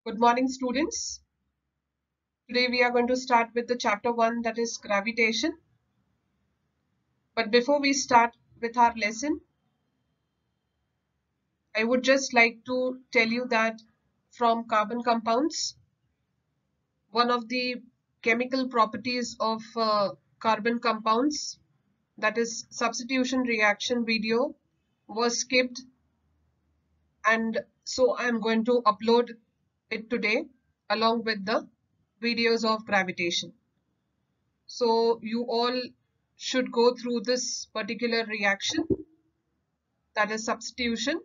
Good morning, students. Today we are going to start with the chapter 1, that is gravitation. But before we start with our lesson, I would just like to tell you that from carbon compounds, one of the chemical properties of carbon compounds, that is substitution reaction video, was skipped, and so I am going to upload it today along with the videos of gravitation. So you all should go through this particular reaction, that is substitution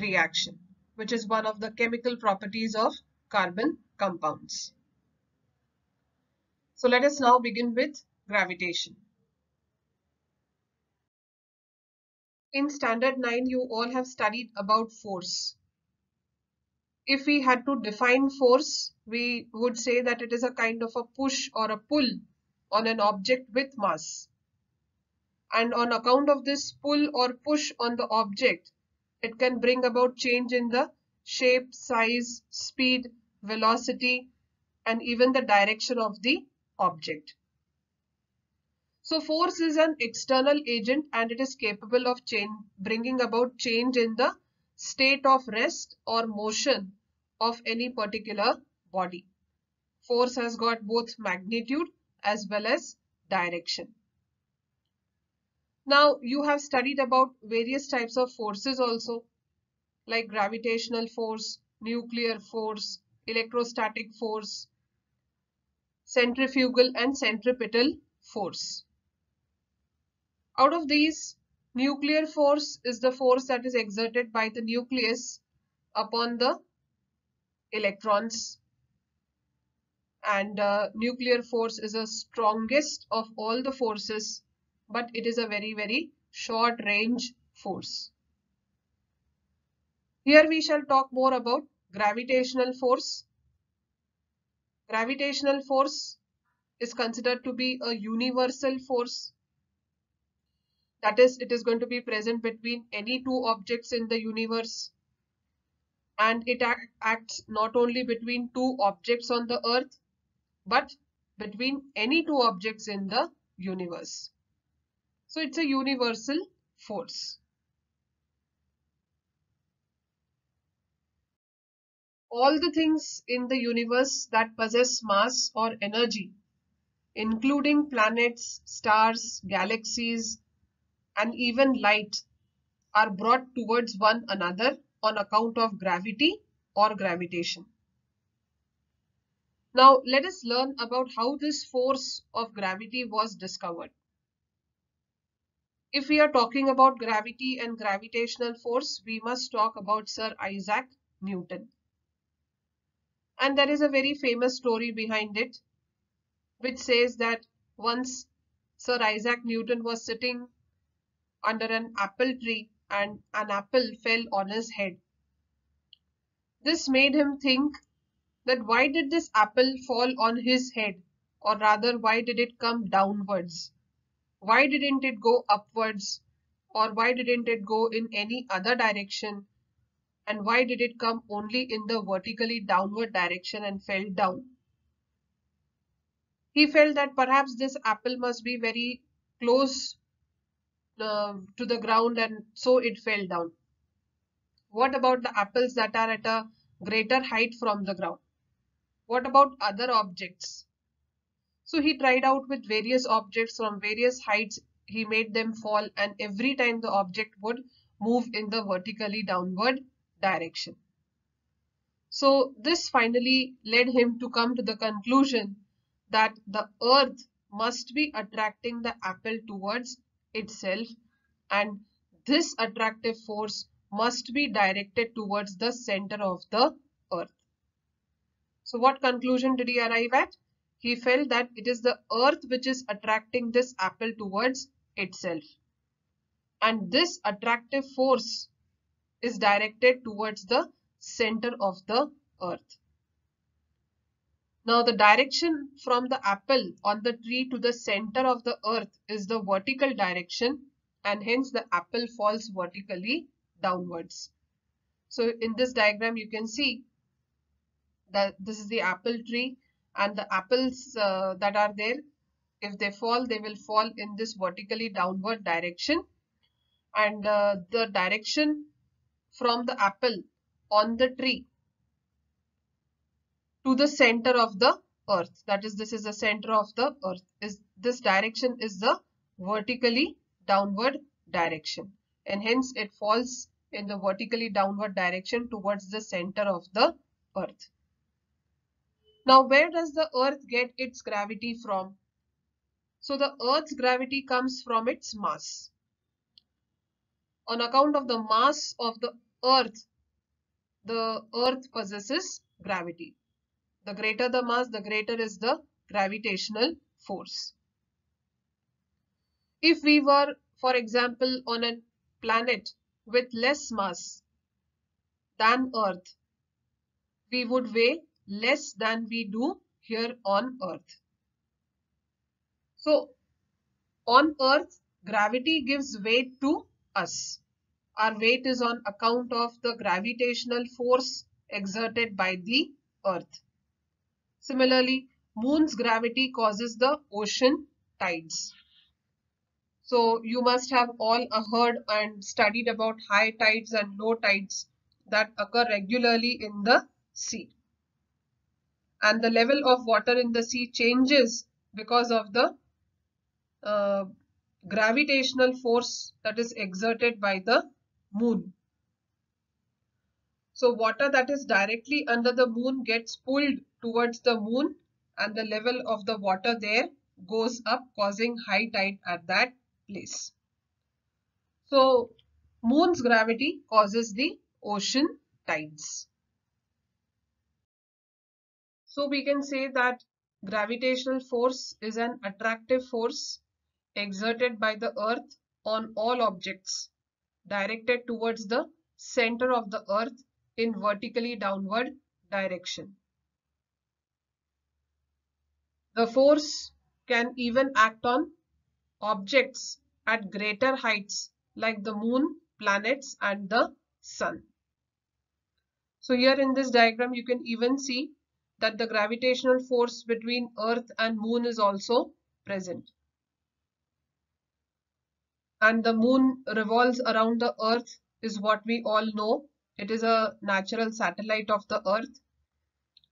reaction, which is one of the chemical properties of carbon compounds. So let us now begin with gravitation. In standard 9, you all have studied about force. If we had to define force, we would say that it is a kind of a push or a pull on an object with mass. And on account of this pull or push on the object, it can bring about change in the shape, size, speed, velocity, and even the direction of the object. So force is an external agent and it is capable of bringing about change in the state of rest or motion of any particular body. Force has got both magnitude as well as direction. Now you have studied about various types of forces also, like gravitational force, nuclear force, electrostatic force, centrifugal and centripetal force. Out of these, nuclear force is the force that is exerted by the nucleus upon the electrons, and nuclear force is the strongest of all the forces, but it is a very short range force. Here we shall talk more about gravitational force. Gravitational force is considered to be a universal force. That is, it is going to be present between any two objects in the universe. And it acts not only between two objects on the earth, but between any two objects in the universe. So it's a universal force. All the things in the universe that possess mass or energy, including planets, stars, galaxies, and even light, are brought towards one another on account of gravity or gravitation. Now let us learn about how this force of gravity was discovered. If we are talking about gravity and gravitational force, we must talk about Sir Isaac Newton. And there is a very famous story behind it, which says that once Sir Isaac Newton was sitting under an apple tree and an apple fell on his head. This made him think that why did this apple fall on his head, or rather why did it come downwards? Why didn't it go upwards, or why didn't it go in any other direction, and why did it come only in the vertically downward direction and fell down? He felt that perhaps this apple must be very close to the ground and so it fell down. What about the apples that are at a greater height from the ground? What about other objects? So he tried out with various objects from various heights. He made them fall, and every time the object would move in the vertically downward direction. So this finally led him to come to the conclusion that the earth must be attracting the apple towards itself, and this attractive force must be directed towards the center of the earth. So what conclusion did he arrive at? He felt that it is the earth which is attracting this apple towards itself. And this attractive force is directed towards the center of the earth. Now the direction from the apple on the tree to the center of the earth is the vertical direction, and hence the apple falls vertically downwards. So in this diagram you can see That this is the apple tree, and the apples that are there, if they fall, they will fall in this vertically downward direction, and the direction from the apple on the tree to the center of the earth, that is, this is the center of the earth, is this direction is the vertically downward direction, and hence it falls in the vertically downward direction towards the center of the earth. Now, where does the earth get its gravity from? So the earth's gravity comes from its mass. On account of the mass of the earth possesses gravity. The greater the mass, the greater is the gravitational force. If we were, for example, on a planet with less mass than Earth, we would weigh less than we do here on Earth. So, on Earth, gravity gives weight to us. Our weight is on account of the gravitational force exerted by the Earth. Similarly, Moon's gravity causes the ocean tides. So you must have all heard and studied about high tides and low tides that occur regularly in the sea. And the level of water in the sea changes because of the uh, gravitational force that is exerted by the moon. So water that is directly under the moon gets pulled towards the moon, and the level of the water there goes up, causing high tide at that place. So moon's gravity causes the ocean tides. So we can say that gravitational force is an attractive force exerted by the earth on all objects directed towards the center of the earth in vertically downward direction. The force can even act on objects at greater heights like the moon, planets, and the sun. So here in this diagram, you can even see that the gravitational force between Earth and Moon is also present. And the Moon revolves around the Earth is what we all know. It is a natural satellite of the Earth.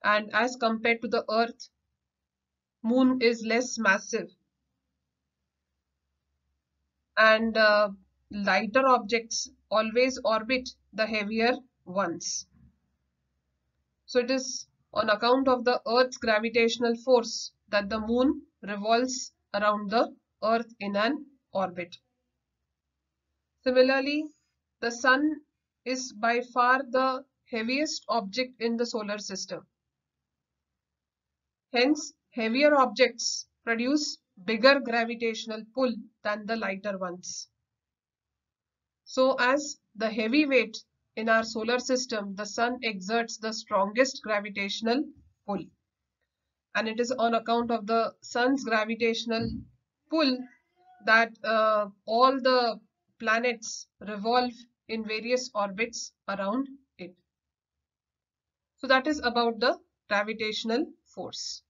And as compared to the Earth, Moon is less massive. And lighter objects always orbit the heavier ones. So it is on account of the Earth's gravitational force that the moon revolves around the Earth in an orbit. Similarly, the sun is by far the heaviest object in the solar system. Hence, heavier objects produce bigger gravitational pull than the lighter ones. So as the heavy weight in our solar system, the sun exerts the strongest gravitational pull. And it is on account of the sun's gravitational pull that all the planets revolve in various orbits around it. So that is about the gravitational force.